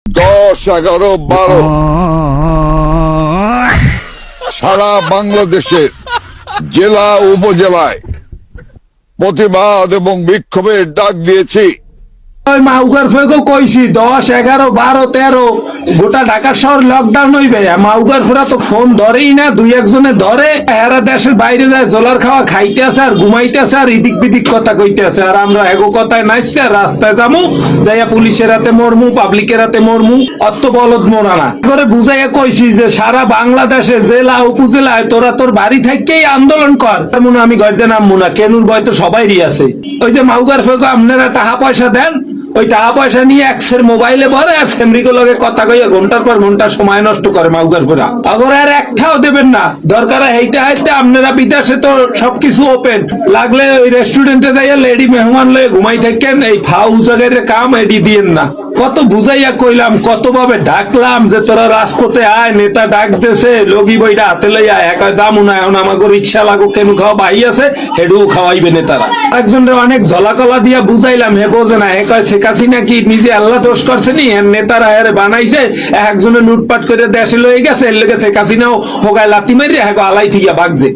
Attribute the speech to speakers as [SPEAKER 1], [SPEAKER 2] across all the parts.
[SPEAKER 1] 10, 11, 12 সারা বাংলাদেশের জেলা উপজেলায় প্রতিবাদ এবং বিক্ষোভের ডাক দিয়েছি।
[SPEAKER 2] মাউগার ফেগো কইছি 10, 11, 12, 13 গোটা ঢাকা শহর লকডাউন হইবে। মাউগার ফেরা তো ফোন ধরেই না, দুই একজনে ধরে। এরা দেশের বাইরে যায় জলার খাওয়া খাইতে আছে আর ঘুমাইতে আছে আর ইদিক বিদিক কথা কইতে আছে। আর আমরা এগো কথায় নাচছি আর রাস্তায় যামু, যাইয়া পুলিশের হাতে মরমু, পাবলিকের হাতে মরমু। অত বলদ মোরা না করে বুঝাইয়া কইছি যে সারা বাংলাদেশে জেলা উপজেলায় তোরা তোর বাড়ি থেকেই আন্দোলন কর। মনে আমি গড়তে নামবো না, কেনুর ভয় তো সবাইরই আছে। ওই যে মাউগার ফেগো আপনারা টাকা পয়সা দেন, ওই টাকা পয়সা নিয়ে এক্সের মোবাইলে ভরে আর ফ্যামিলিকে লগে কথা কইয়া ঘন্টার পর ঘন্টা সময় নষ্ট করে মাউগার ফেরা। আগর আর একটাও দেবেন না, দরকার হেইটা হাইতে আপনারা বিদেশে তো সবকিছু ওপেন, লাগলে ওই রেস্টুরেন্টে যাইয়া লেডি মেহমান লয়ে ঘুমাই থাকেন, এই ফাউ জায়গায় কাম এডি দিয়েন না। কত বুঝাইয়া কইলাম, কত ভাবে ডাকলাম যে তোরা রাজপথে আয়, নেতা ডাক দেছে, লগি বইটা হাতে লইয়া একা দামু না, এখন আমাকে রিক্সা লাগো কেন খাওয়া বাই আছে, হেডু খাওয়াইবে নেতারা। একজনের অনেক ঝলাকলা দিয়া বুঝাইলাম, হে বোঝে না, হে কয় শেখ হাসিনা কি নিজে আল্লাহ দোষ করছে নি, নেতারা হেরে বানাইছে, একজনে লুটপাট করে দেশে লয়ে গেছে, এর লেগে শেখ হাসিনাও হোগায় লাতি মারি হ্যাঁ আলাই থিয়া ভাগছে।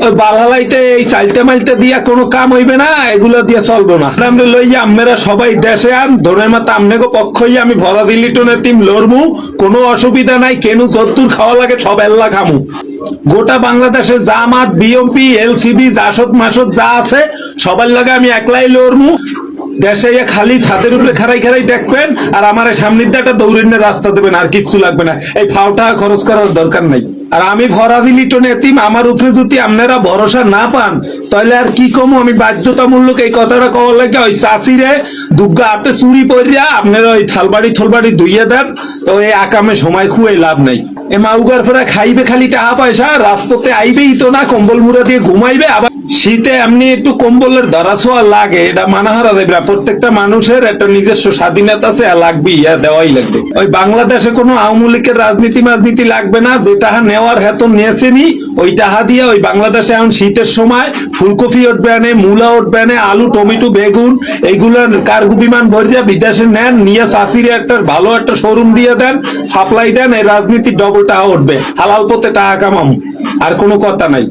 [SPEAKER 2] ওই বালালাইতে এই চালটা মালটা দিয়া কোনো কাম হইবে না, এগুলো দিয়ে চলবো না। আমরা লইয়া আমরা সবাই দেশে আন, ধরে মাতা আমনেগো পক্ষ হইয়া আমি ভরা দিল্লি টোনের টিম লড়মু, কোনো অসুবিধা নাই, কেনু যদ্দুর খাওয়া লাগে সব এল্লা খামু। গোটা বাংলাদেশে জামাত, বিএমপি, এলসিবি, জাসদ মাসদ যা আছে সবার লাগে আমি একলাই লড়মু। দেশে খালি ছাদের উপরে খারাই খারাই দেখবেন আর আমার সামনের দিকে দৌড়েন রাস্তা দেবেন, আর কিচ্ছু লাগবে না। এই ফাওটা খরচ করার দরকার নাই। আর আমি ভরা দিলি টোনে এতিম, আমার উপরে যদি আপনারা ভরসা না পান তাহলে আর কি কমু, আমি বাধ্যতামূলক এই কথাটা কওয়ার লাগে ওই চাষিরে দুগ্গা হাতে চুরি পড়িয়া আপনারা ওই থালবাড়ি ধুইয়ে দেন, তো এই আকামে সময় খুঁয়ে লাভ নাই। এ মাউগার ফেরা খাইবে খালি টাকা পয়সা, রাজপথে আইবেই তো না, কম্বল মুড়া দিয়ে ঘুমাইবে। আবার শীতে এমনি একটু কম্বলের ধরা ছোঁয়া লাগে, এটা মানা হারা যাবে না। প্রত্যেকটা মানুষের একটা নিজস্ব স্বাধীনতা আছে, লাগবেই, দেওয়াই লাগবে। ওই বাংলাদেশে কোনো আওয়ামী লীগের রাজনীতি লাগবে না, যে টাকা নেওয়ার হেতন নিয়েছেনি ওই টাকা দিয়ে ওই বাংলাদেশে এখন শীতের সময় ফুলকপি উঠবে আনে, মূলা উঠবে আনে, আলু, টমেটো, বেগুন এইগুলোর কার্গো বিমান ভরিয়া বিদেশে নেন, নিয়ে চাষিরে একটা ভালো একটা শোরুম দিয়ে দেন, সাপ্লাই দেন, এই রাজনীতির ডবল টাকা উঠবে, হালাল পথে টাকা কামাম, আর কোনো কথা নাই।